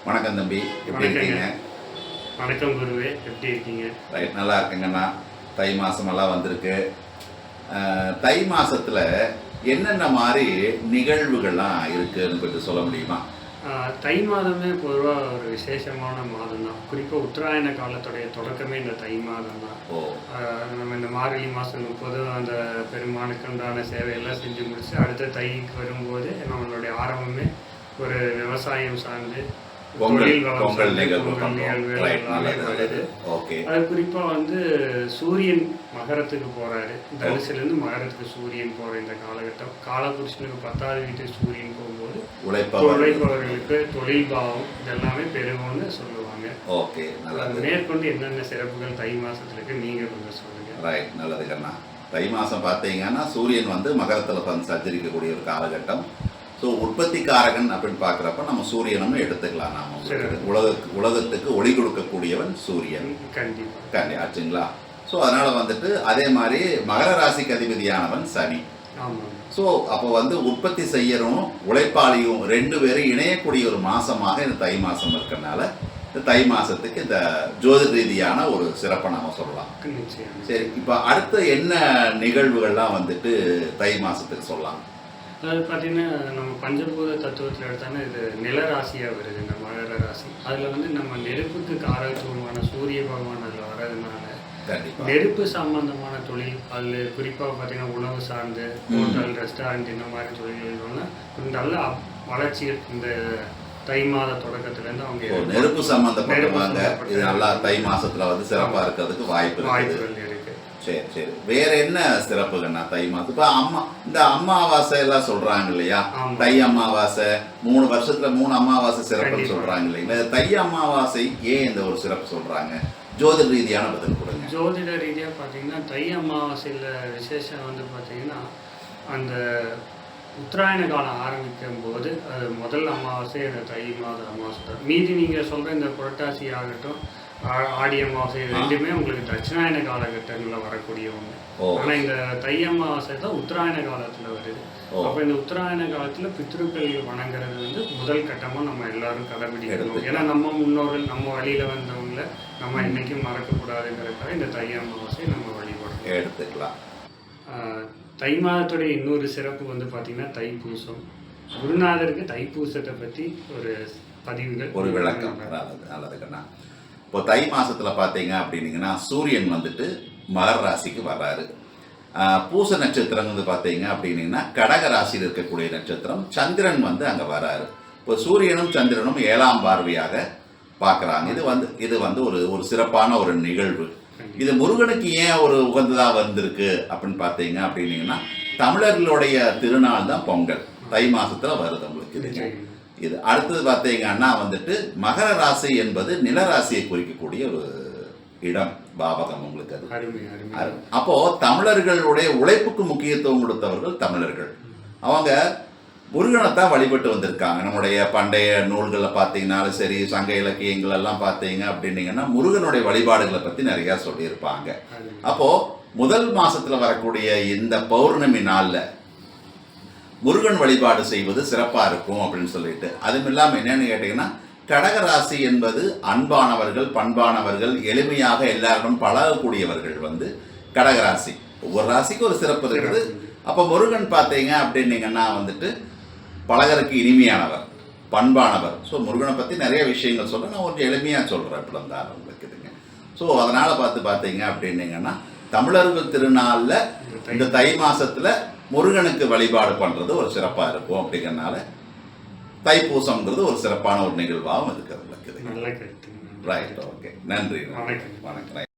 வணக்கம் தம்பி, எப்படி இருக்கீங்க? வணக்கம் குருவே, எப்படி இருக்கீங்க? ரைட், நல்லா இருக்குங்கண்ணா. தை மாதமெல்லாம் வந்திருக்கு. தை மாதத்தில் என்னென்ன மாதிரி நிகழ்வுகள்லாம் இருக்குன்னு கொஞ்சம் சொல்ல முடியுமா? தை மாதமே பொதுவாக ஒரு விசேஷமான மாதம் தான். குறிப்பாக உத்தராயண காலத்துடைய தொடக்கமே இந்த தை மாதம் தான். நம்ம இந்த மார்கழி மாதம் 30 அந்த பெருமானுக்கு உண்டான சேவையெல்லாம் செஞ்சு முடிச்சு அடுத்த தைக்கு வரும்போது நம்மளுடைய ஆரம்பமே ஒரு விவசாயம் சார்ந்து பொங்கல் அது குறிப்பா சூரியன் மகரத்துக்கு போறாரு. தனுசுல இருந்து மகரத்துக்கு சூரியன் போற இந்த காலகட்டம் காலபுருஷனுக்கு 10வது வீட்டுக்கு சூரியன் போகும்போது உழைப்பவர்களுக்கு தொழில் பாவம் இதெல்லாமே பெருகும்னு சொல்லுவாங்க. மேற்கொண்டு என்னென்ன சிறப்புகள் தை மாசத்துல இருக்கு நீங்க கொஞ்சம் சொல்லுங்க. ரைட், நல்லது கண்ணா. தை மாசம் பார்த்தீங்கன்னா சூரியன் மகரத்துல சஞ்சரிக்கக்கூடிய ஒரு காலகட்டம். ஸோ உற்பத்திக்காரகன் அப்படின்னு பார்க்குறப்ப நம்ம சூரியனும் எடுத்துக்கலாம். நாம உலகத்துக்கு ஒளி கொடுக்கக்கூடியவன் சூரியன். கண்டி ஆச்சுங்களா? ஸோ அதனால் அதே மாதிரி மகர ராசிக்கு அதிபதியானவன் சனி. ஸோ அப்போ உற்பத்தி செய்யறவும் உழைப்பாளியும் 2 பேரும் இணையக்கூடிய ஒரு மாதமாக இந்த தை மாதம் இருக்கிறதுனால இந்த தை மாதத்துக்கு இந்த ஜோதிட ரீதியான ஒரு சிறப்பை நாம் சொல்லலாம். சரி, இப்போ அடுத்த என்ன நிகழ்வுகள்லாம் தை மாதத்துக்கு சொல்லலாம்? அதாவது பார்த்தீங்கன்னா நம்ம பஞ்சபூத தத்துவத்தில் எடுத்தாலும் இது நிலராசியாக வருது. இந்த மகர ராசி அதில் நம்ம நெருப்புக்கு காரத்துவமான சூரிய பகவான் அதில் வர்றதுனால நெருப்பு சம்பந்தமான தொழில் அதில் குறிப்பாக பார்த்தீங்கன்னா உணவு சார்ந்து ஹோட்டல் ரெஸ்டாரண்ட் இந்த மாதிரி தொழில்கள் நல்ல வளர்ச்சிகள் இந்த தை மாத தொடக்கத்துலேருந்து அவங்க நெருப்பு சம்பந்தப்பட்ட நல்லா தை மாசத்துல சிறப்பாக இருக்கிறதுக்கு வாய்ப்புகள் இருக்கு. சரி சரி, வேற என்ன சிறப்புகள்னா தை மாதம்? இப்போ இந்த அமாவாசை எல்லாம் சொல்றாங்க இல்லையா? தை அமாவாசை 3 வருஷத்துல 3 அமாவாசை சிறப்புன்னு சொல்றாங்க இல்லைங்களா? தை அமாவாசை ஏன் இந்த ஒரு சிறப்பு சொல்றாங்க? ஜோதிட ரீதியான பதில் கொடுங்க. ஜோதிட ரீதியாக பார்த்தீங்கன்னா தை அமாவாசையில் விசேஷம் பார்த்தீங்கன்னா அந்த உத்தராயண காலம் ஆரம்பிக்கும் போது அது முதல் அமாவாசை அந்த தை மாத அமாவாசை தான். மீதி நீங்கள் சொல்கிற இந்த புரட்டாசி ஆகட்டும் ஆடி அமாவாசை 2மே உங்களுக்கு தட்சிணாயன காலகட்டங்களில் வரக்கூடிய ஒன்று. ஆனால் இந்த தை அமாவாசை தான் உத்தராயண காலத்தில் வருது. அப்போ இந்த உத்தராயண காலத்தில் பித்ருக்கள் வணங்குறது முதல் கட்டமாக நம்ம எல்லாரும் கடைபிடிக்கணும். ஏன்னா நம்ம முன்னோர்கள் நம்ம வழியில் வந்தவங்கள நம்ம இன்னைக்கும் மறக்கக்கூடாதுங்கிறதுக்காக இந்த தை அமாவாசை நம்ம வழிபடணும் எடுத்துக்கலாம். தை மாதத்துடைய இன்னொரு சிறப்பு பார்த்தீங்கன்னா தைப்பூசம். குருநாதருக்கு தைப்பூசத்தை பற்றி ஒரு பதிவுகள் ஒரு விளக்கம். நல்லதுக்கண்ணா. இப்போ தை மாசத்தில் பார்த்தீங்க அப்படின்னீங்கன்னா சூரியன் மகர ராசிக்கு வர்றாரு. பூச நட்சத்திரம் பார்த்தீங்க அப்படின்னீங்கன்னா கடக ராசியில் இருக்கக்கூடிய நட்சத்திரம். சந்திரன் அங்கே வர்றாரு. இப்போ சூரியனும் சந்திரனும் 7ஆம் பார்வையாக பார்க்குறாங்க. இது ஒரு சிறப்பான ஒரு நிகழ்வு. இது முருகனுக்கு ஏன் ஒரு உகந்ததாக வந்திருக்கு அப்படின்னு பார்த்தீங்க அப்படின்னீங்கன்னா தமிழர்களுடைய திருநாள் தான் பொங்கல். தை மாசத்துல வருது உங்களுக்கு. இது அடுத்தது பார்த்தீங்கன்னா மகர ராசி என்பது நிலராசியை குறிக்கக்கூடிய ஒரு இடம், பாவகம் உங்களுக்கு. அது அப்போ தமிழர்களுடைய உழைப்புக்கு முக்கியத்துவம் கொடுத்தவர்கள் தமிழர்கள். அவங்க முருகனைத்தான் வழிபட்டு வந்திருக்காங்க. நம்முடைய பண்டைய நூல்களில் பார்த்தீங்கன்னாலும் சரி, சங்க இலக்கியங்கள் எல்லாம் பார்த்தீங்க அப்படின்னீங்கன்னா முருகனுடைய வழிபாடுகளை பற்றி நிறையா சொல்லியிருப்பாங்க. அப்போ முதல் மாசத்துல வரக்கூடிய இந்த பௌர்ணமி நாளில் முருகன் வழிபாடு செய்வது சிறப்பாக இருக்கும் அப்படின்னு சொல்லிட்டு, அதுவும் இல்லாமல் என்னன்னு கேட்டீங்கன்னா கடகராசி என்பது அன்பானவர்கள், பண்பானவர்கள், எளிமையாக எல்லாரும் பழகக்கூடியவர்கள் கடகராசி. ஒவ்வொரு ராசிக்கும் ஒரு சிறப்பு இருக்குது. அப்போ முருகன் பார்த்தீங்க அப்படின்னீங்கன்னா பழகருக்கு இனிமையானவர், பண்பானவர். ஸோ முருகனை பற்றி நிறைய விஷயங்கள் சொல்ல நான் கொஞ்சம் எளிமையாக சொல்கிறேன். இப்படி தான் இருக்குதுங்க. ஸோ அதனால் பார்த்தீங்க அப்படின்னீங்கன்னா தமிழர்கள் திருநாளில் இந்த தை மாசத்துல முருகனுக்கு வழிபாடு பண்ணுறது ஒரு சிறப்பாக இருக்கும். அப்படிங்கிறதுனால தைப்பூசம்ங்கிறது ஒரு சிறப்பான ஒரு நிகழ்வாகவும் இருக்கிறது. ரைட், ஓகே, நன்றி, வணக்கம்.